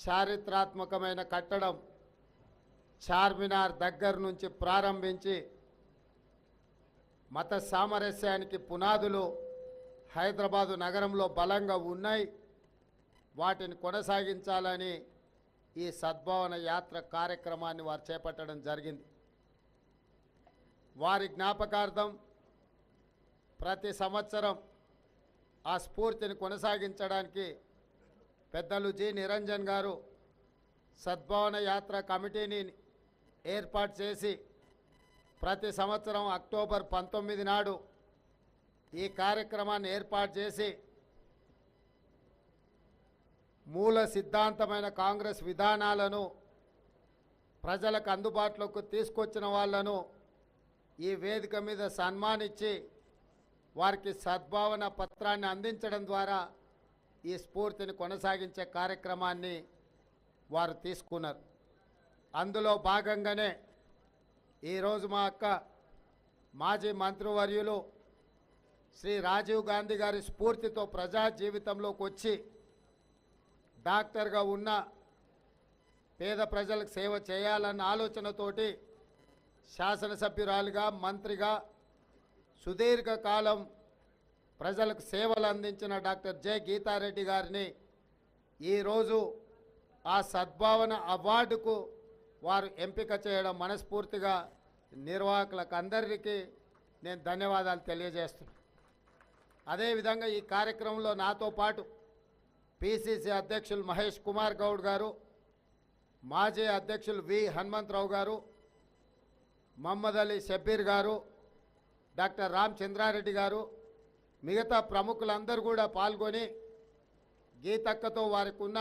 చారిత్రాత్మకమైన కట్టడం చార్మినార్ దగ్గర నుంచి ప్రారంభించి మత సామరస్యానికి పునాదులు హైదరాబాదు నగరంలో బలంగా ఉన్నాయి. వాటిని కొనసాగించాలని ఈ సద్భావన యాత్ర కార్యక్రమాన్ని వారు చేపట్టడం జరిగింది. వారి జ్ఞాపకార్థం ప్రతి సంవత్సరం ఆ స్ఫూర్తిని కొనసాగించడానికి పెద్దలు జి నిరంజన్ గారు సద్భావన యాత్ర కమిటీని ఏర్పాటు చేసి ప్రతి సంవత్సరం అక్టోబర్ 19 నాడు ఈ కార్యక్రమాన్ని ఏర్పాటు చేసి మూల సిద్ధాంతమైన కాంగ్రెస్ విధానాలను ప్రజలకు అందుబాటులోకి తీసుకొచ్చిన వాళ్ళను ఈ వేదిక మీద సన్మానించి వారికి సద్భావన పత్రాన్ని అందించడం ద్వారా ఈ స్ఫూర్తిని కొనసాగించే కార్యక్రమాన్ని వారు తీసుకున్నారు. అందులో భాగంగానే ఈరోజు మా అక్క మాజీ మంత్రివర్యులు శ్రీ రాజీవ్ గాంధీ గారి స్ఫూర్తితో ప్రజా జీవితంలోకి వచ్చి డాక్టర్గా ఉన్న పేద ప్రజలకు సేవ చేయాలన్న ఆలోచనతోటి శాసనసభ్యురాలుగా మంత్రిగా సుదీర్ఘకాలం ప్రజలకు సేవలు అందించిన డాక్టర్ జె గీతారెడ్డి గారిని ఈరోజు ఆ సద్భావన అవార్డుకు వారు ఎంపిక చేయడం మనస్ఫూర్తిగా నిర్వాహకులకు అందరికీ నేను ధన్యవాదాలు తెలియజేస్తున్నాను. అదేవిధంగా ఈ కార్యక్రమంలో నాతో పాటు పిసిసి అధ్యక్షులు మహేష్ కుమార్ గౌడ్ గారు, మాజీ అధ్యక్షులు వి హనుమంతరావు గారు, మహమ్మద్ అలీ షబ్బీర్ గారు, డాక్టర్ రామచంద్రారెడ్డి గారు, మిగతా ప్రముఖులందరూ కూడా పాల్గొని గీతక్కతో వారికి ఉన్న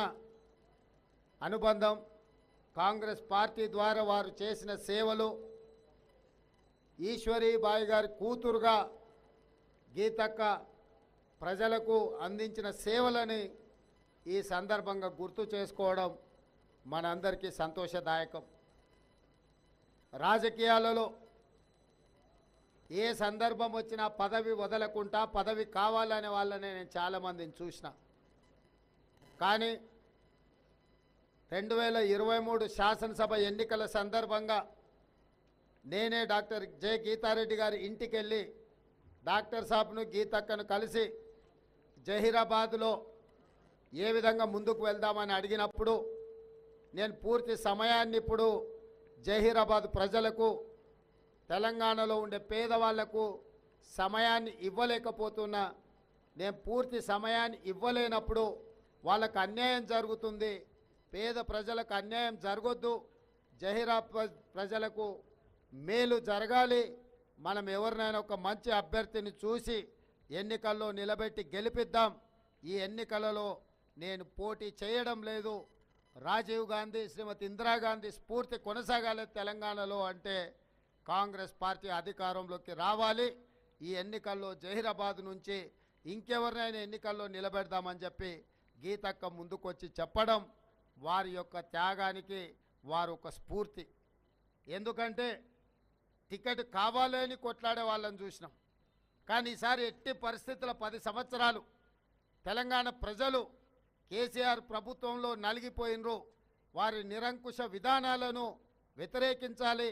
అనుబంధం, కాంగ్రెస్ పార్టీ ద్వారా వారు చేసిన సేవలు, ఈశ్వరీబాయి గారి కూతురుగా గీతక్క ప్రజలకు అందించిన సేవలని ఈ సందర్భంగా గుర్తు చేసుకోవడం మనందరికీ సంతోషదాయకం. రాజకీయాలలో ఏ సందర్భం వచ్చినా పదవి వదలకుండా పదవి కావాలనే వాళ్ళని నేను చాలామందిని చూసిన. కానీ 2023 శాసనసభ ఎన్నికల సందర్భంగా నేనే డాక్టర్ జె గీతారెడ్డి గారి ఇంటికి వెళ్ళి డాక్టర్ సాబ్ను గీతక్కను కలిసి జహీరాబాద్లో ఏ విధంగా ముందుకు వెళ్దామని అడిగినప్పుడు నేను పూర్తి సమయాన్ని ఇప్పుడు జహీరాబాద్ ప్రజలకు, తెలంగాణలో ఉండే పేదవాళ్లకు సమయాన్ని ఇవ్వలేకపోతున్నా. నేను పూర్తి సమయాన్ని ఇవ్వలేనప్పుడు వాళ్ళకు అన్యాయం జరుగుతుంది, పేద ప్రజలకు అన్యాయం జరగొద్దు, జహీరాబాద్ ప్రజలకు మేలు జరగాలి. మనం ఎవరినైనా ఒక మంచి అభ్యర్థిని చూసి ఎన్నికల్లో నిలబెట్టి గెలిపిద్దాం. ఈ ఎన్నికలలో నేను పోటీ చేయడం లేదు, రాజీవ్ గాంధీ శ్రీమతి ఇందిరాగాంధీ స్ఫూర్తి కొనసాగాలి తెలంగాణలో అంటే కాంగ్రెస్ పార్టీ అధికారంలోకి రావాలి. ఈ ఎన్నికల్లో జహీరాబాద్ నుంచి ఇంకెవరినైనా ఎన్నికల్లో నిలబెడదామని చెప్పి గీతక్క ముందుకొచ్చి చెప్పడం వారి యొక్క త్యాగానికి వారు ఒక స్ఫూర్తి. ఎందుకంటే టికెట్ కావాలని కొట్లాడే వాళ్ళని చూసినాం, కానీ ఈసారి ఎట్టి పరిస్థితుల 10 సంవత్సరాలు తెలంగాణ ప్రజలు కేసీఆర్ ప్రభుత్వంలో నలిగిపోయినరు. వారి నిరంకుశ విధానాలను వ్యతిరేకించాలి,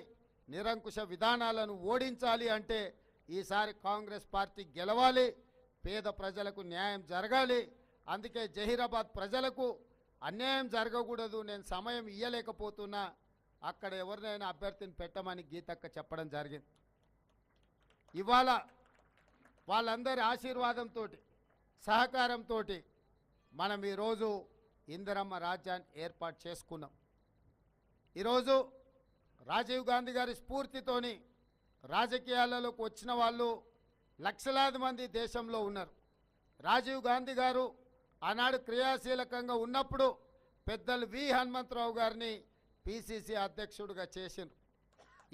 నిరంకుశ విధానాలను ఓడించాలి అంటే ఈసారి కాంగ్రెస్ పార్టీ గెలవాలి, పేద ప్రజలకు న్యాయం జరగాలి. అందుకే జహీరాబాద్ ప్రజలకు అన్యాయం జరగకూడదు, నేను సమయం ఇయ్యలేకపోతున్నా, అక్కడ ఎవరినైనా అభ్యర్థిని పెట్టమని గీతక్క చెప్పడం జరిగింది. ఇవాళ వాళ్ళందరి ఆశీర్వాదంతో, సహకారంతో మనం ఈరోజు ఇందిరమ్మ రాజ్యాన్ని ఏర్పాటు చేసుకున్నాం. ఈరోజు రాజీవ్ గాంధీ గారి స్ఫూర్తితోని రాజకీయాలలోకి వచ్చిన వాళ్ళు లక్షలాది మంది దేశంలో ఉన్నారు. రాజీవ్ గాంధీ గారు ఆనాడు క్రియాశీలకంగా ఉన్నప్పుడు పెద్దలు వి హనుమంతరావు గారిని పిసిసి అధ్యక్షుడిగా చేసిండ్రు.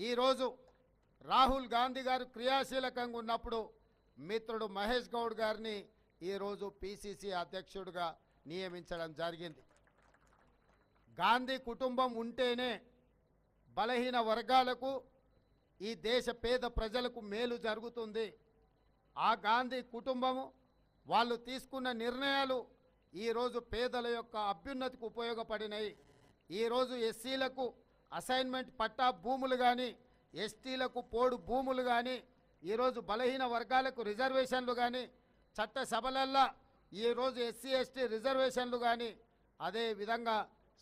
ఈరోజు రాహుల్ గాంధీ గారు క్రియాశీలకంగా ఉన్నప్పుడు మిత్రుడు మహేష్ గౌడ్ గారిని ఈరోజు పిసిసి అధ్యక్షుడిగా నియమించడం జరిగింది. గాంధీ కుటుంబం ఉంటేనే బలహీన వర్గాలకు, ఈ దేశ పేద ప్రజలకు మేలు జరుగుతుంది. ఆ గాంధీ కుటుంబము వాళ్ళు తీసుకున్న నిర్ణయాలు ఈరోజు పేదల యొక్క అభ్యున్నతికి ఉపయోగపడినాయి. ఈరోజు ఎస్సీలకు అసైన్మెంట్ పట్టా భూములు కానీ, ఎస్టీలకు పోడు భూములు కానీ, ఈరోజు బలహీన వర్గాలకు రిజర్వేషన్లు కానీ, చట్టసభలల్లో ఈరోజు ఎస్సీ ఎస్టీ రిజర్వేషన్లు కానీ, అదేవిధంగా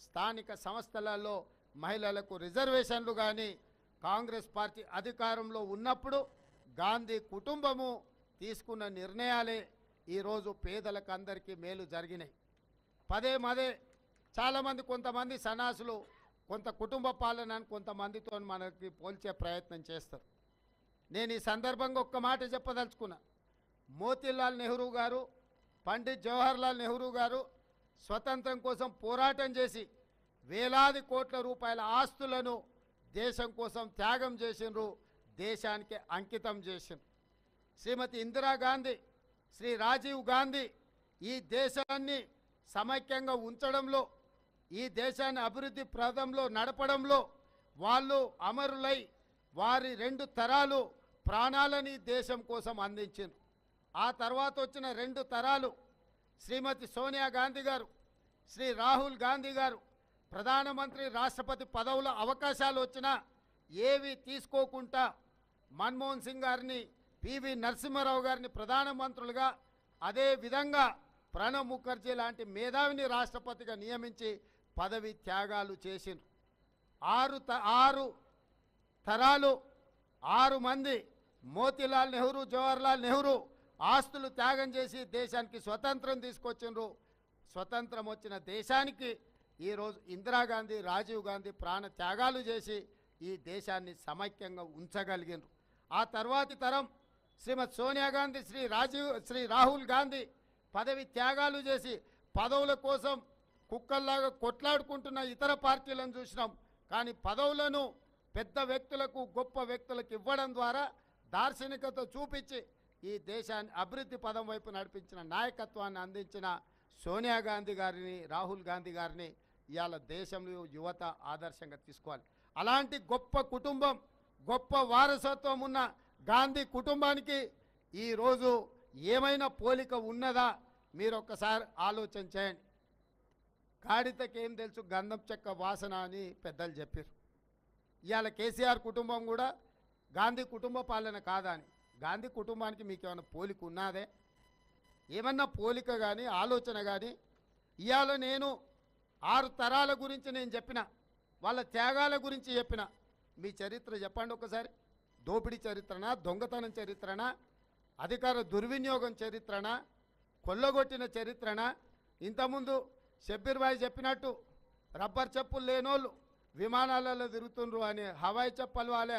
స్థానిక సంస్థలలో మహిళలకు రిజర్వేషన్లు కానీ కాంగ్రెస్ పార్టీ అధికారంలో ఉన్నప్పుడు గాంధీ కుటుంబము తీసుకున్న నిర్ణయాలే ఈరోజు పేదలకు అందరికీ మేలు జరిగినాయి. పదే చాలామంది కొంతమంది సన్నాసులు కొంత కుటుంబ పాలనని కొంతమందితో మనకి పోల్చే ప్రయత్నం చేస్తారు. నేను ఈ సందర్భంగా ఒక్క మాట చెప్పదలుచుకున్నా. మోతీలాల్ నెహ్రూ గారు, పండిత్ జవహర్లాల్ నెహ్రూ గారు స్వతంత్రం కోసం పోరాటం చేసి వేలాది కోట్ల రూపాయల ఆస్తులను దేశం కోసం త్యాగం చేసినారు, దేశానికి అంకితం చేసినారు. శ్రీమతి ఇందిరాగాంధీ, శ్రీ రాజీవ్ గాంధీ ఈ దేశాన్ని సమైక్యంగా ఉంచడంలో, ఈ దేశాన్ని అభివృద్ధి ప్రదంలో నడపడంలో వాళ్ళు అమరులై వారి 2 తరాలు ప్రాణాలని దేశం కోసం అందించారు. ఆ తర్వాత వచ్చిన 2 తరాలు శ్రీమతి సోనియా గాంధీ గారు, శ్రీ రాహుల్ గాంధీ గారు ప్రధానమంత్రి రాష్ట్రపతి పదవుల అవకాశాలు వచ్చినా ఏవి తీసుకోకుండా మన్మోహన్ సింగ్ గారిని, పివి నరసింహారావు గారిని ప్రధానమంత్రులుగా, అదేవిధంగా ప్రణబ్ ముఖర్జీ లాంటి మేధావిని రాష్ట్రపతిగా నియమించి పదవి త్యాగాలు చేసిండ్రు. 6 తరాలు 6 మంది మోతీలాల్ నెహ్రూ, జవహర్లాల్ నెహ్రూ ఆస్తులు త్యాగం చేసి దేశానికి స్వతంత్రం తీసుకొచ్చిండ్రు. స్వతంత్రం వచ్చిన దేశానికి ఈరోజు ఇందిరాగాంధీ, రాజీవ్ గాంధీ ప్రాణ త్యాగాలు చేసి ఈ దేశాన్ని సమైక్యంగా ఉంచగలిగినారు. ఆ తర్వాతి తరం శ్రీమతి సోనియా గాంధీ, శ్రీ రాహుల్ గాంధీ పదవి త్యాగాలు చేసి పదవుల కోసం కుక్కల్లాగా కొట్లాడుకుంటున్న ఇతర పార్టీలను చూసినాం. కానీ పదవులను పెద్ద వ్యక్తులకు, గొప్ప వ్యక్తులకు ఇవ్వడం ద్వారా దార్శనికత చూపించి ఈ దేశాన్ని అభివృద్ధి పదం వైపు నడిపించిన నాయకత్వాన్ని అందించిన సోనియా గాంధీ గారిని, రాహుల్ గాంధీ గారిని ఇవాళ దేశంలో యువత ఆదర్శంగా తీసుకోవాలి. అలాంటి గొప్ప కుటుంబం, గొప్ప వారసత్వం ఉన్న గాంధీ కుటుంబానికి ఈరోజు ఏమైనా పోలిక ఉన్నదా మీరు ఒక్కసారి ఆలోచన చేయండి. గాడితకేం తెలుసు గంధం చెక్క వాసన అని పెద్దలు చెప్పారు. ఇవాళ కేసీఆర్ కుటుంబం కూడా గాంధీ కుటుంబ పాలన కాదా అని. గాంధీ కుటుంబానికి మీకు ఏమైనా పోలిక ఉన్నదే? ఏమన్నా పోలిక కానీ ఆలోచన కానీ? ఇవాళ నేను 6 తరాల గురించి నేను చెప్పిన, వాళ్ళ త్యాగాల గురించి చెప్పిన. మీ చరిత్ర చెప్పండి ఒకసారి. దోపిడీ చరిత్రనా, దొంగతనం చరిత్రనా, అధికార దుర్వినియోగం చరిత్రనా, కొల్లగొట్టిన చరిత్రనా? ఇంతకుముందు షబ్బీర్ భాయ్ చెప్పినట్టు రబ్బర్ చెప్పులు లేనోళ్ళు విమానాలలో తిరుగుతుండ్రు అని, హవాయి చెప్పలు వాళ్ళే